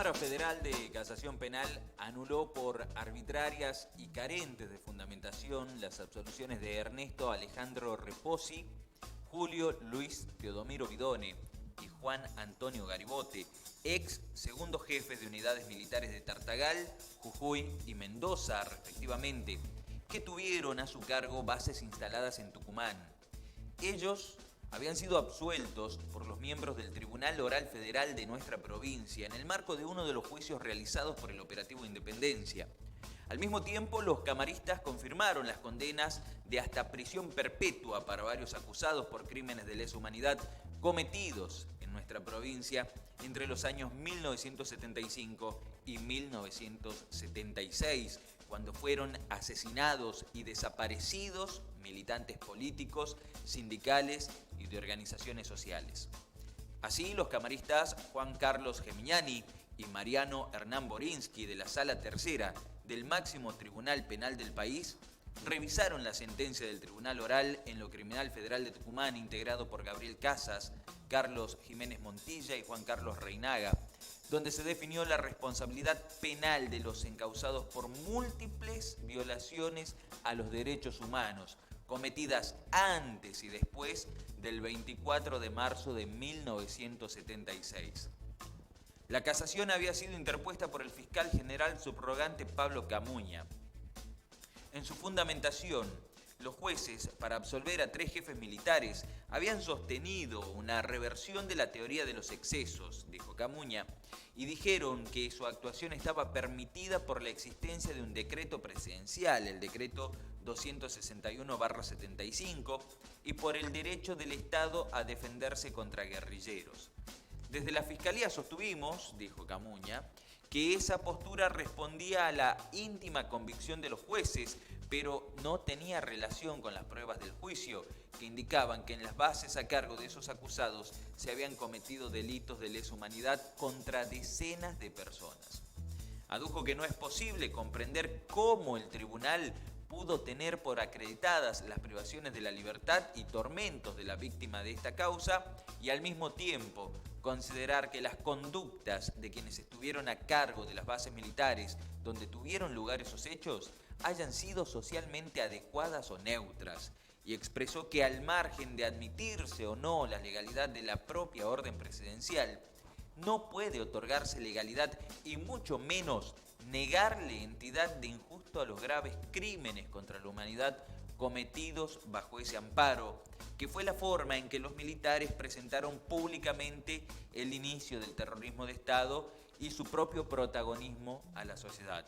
Cámara Federal de Casación Penal anuló por arbitrarias y carentes de fundamentación las absoluciones de Ernesto Alejandro Reposi, Julio Luis Teodomiro Bidone y Juan Antonio Garibote, ex segundos jefes de unidades militares de Tartagal, Jujuy y Mendoza, respectivamente, que tuvieron a su cargo bases instaladas en Tucumán. Ellos habían sido absueltos por los miembros del Tribunal Oral Federal de nuestra provincia en el marco de uno de los juicios realizados por el Operativo Independencia. Al mismo tiempo, los camaristas confirmaron las condenas de hasta prisión perpetua para varios acusados por crímenes de lesa humanidad cometidos en nuestra provincia entre los años 1975 y 1976, cuando fueron asesinados y desaparecidos militantes políticos, sindicales y de organizaciones sociales. Así, los camaristas Juan Carlos Gemignani y Mariano Hernán Borinsky de la Sala Tercera del máximo tribunal penal del país revisaron la sentencia del Tribunal Oral en lo Criminal Federal de Tucumán, integrado por Gabriel Casas, Carlos Jiménez Montilla y Juan Carlos Reinaga, donde se definió la responsabilidad penal de los encausados por múltiples violaciones a los derechos humanos, cometidas antes y después del 24 de marzo de 1976. La casación había sido interpuesta por el fiscal general subrogante Pablo Camuña. En su fundamentación, los jueces, para absolver a 3 jefes militares, habían sostenido una reversión de la teoría de los excesos, dijo Camuña, y dijeron que su actuación estaba permitida por la existencia de un decreto presidencial, el decreto 261/75, y por el derecho del Estado a defenderse contra guerrilleros. Desde la Fiscalía sostuvimos, dijo Camuña, que esa postura respondía a la íntima convicción de los jueces, pero no tenía relación con las pruebas del juicio, que indicaban que en las bases a cargo de esos acusados se habían cometido delitos de lesa humanidad contra decenas de personas. Adujo que no es posible comprender cómo el tribunal pudo tener por acreditadas las privaciones de la libertad y tormentos de la víctima de esta causa y al mismo tiempo considerar que las conductas de quienes estuvieron a cargo de las bases militares donde tuvieron lugar esos hechos hayan sido socialmente adecuadas o neutras, y expresó que al margen de admitirse o no la legalidad de la propia orden presidencial, no puede otorgarse legalidad y mucho menos negarle entidad de injusto a los graves crímenes contra la humanidad cometidos bajo ese amparo, que fue la forma en que los militares presentaron públicamente el inicio del terrorismo de Estado y su propio protagonismo a la sociedad.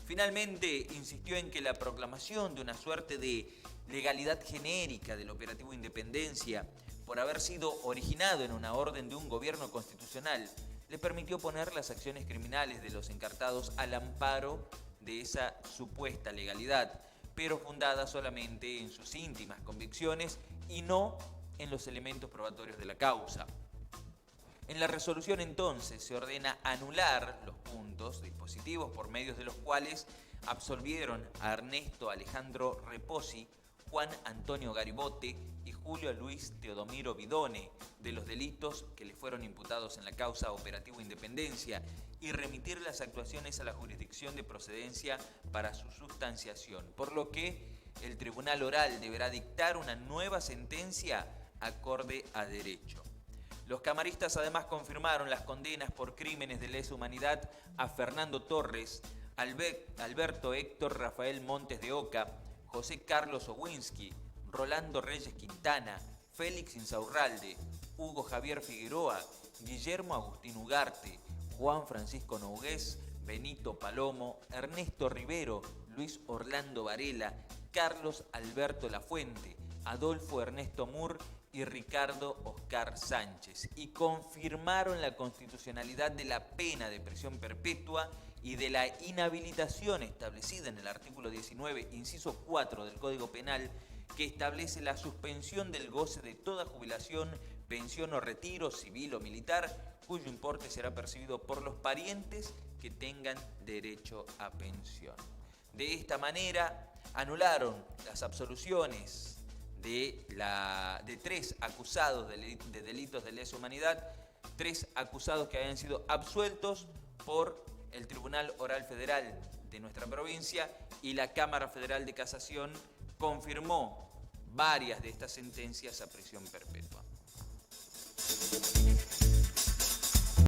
Finalmente, insistió en que la proclamación de una suerte de legalidad genérica del Operativo Independencia, por haber sido originado en una orden de un gobierno constitucional, le permitió poner las acciones criminales de los encartados al amparo de esa supuesta legalidad, pero fundada solamente en sus íntimas convicciones y no en los elementos probatorios de la causa. En la resolución entonces se ordena anular los puntos dispositivos por medios de los cuales absolvieron a Ernesto Alejandro Reposi, Juan Antonio Garibote y Julio Luis Teodomiro Bidone de los delitos que les fueron imputados en la causa Operativo Independencia y remitir las actuaciones a la jurisdicción de procedencia para su sustanciación, por lo que el Tribunal Oral deberá dictar una nueva sentencia acorde a derecho. Los camaristas además confirmaron las condenas por crímenes de lesa humanidad a Fernando Torres, Alberto Héctor Rafael Montes de Oca, José Carlos Owinski, Rolando Reyes Quintana, Félix Insaurralde, Hugo Javier Figueroa, Guillermo Agustín Ugarte, Juan Francisco Nogués, Benito Palomo, Ernesto Rivero, Luis Orlando Varela, Carlos Alberto Lafuente, Adolfo Ernesto Mur y Ricardo Oscar Sánchez, y confirmaron la constitucionalidad de la pena de prisión perpetua y de la inhabilitación establecida en el artículo 19, inciso 4 del Código Penal, que establece la suspensión del goce de toda jubilación, pensión o retiro civil o militar, cuyo importe será percibido por los parientes que tengan derecho a pensión. De esta manera, anularon las absoluciones de 3 acusados de delitos de lesa humanidad, 3 acusados que habían sido absueltos por el Tribunal Oral Federal de nuestra provincia, y la Cámara Federal de Casación confirmó varias de estas sentencias a prisión perpetua.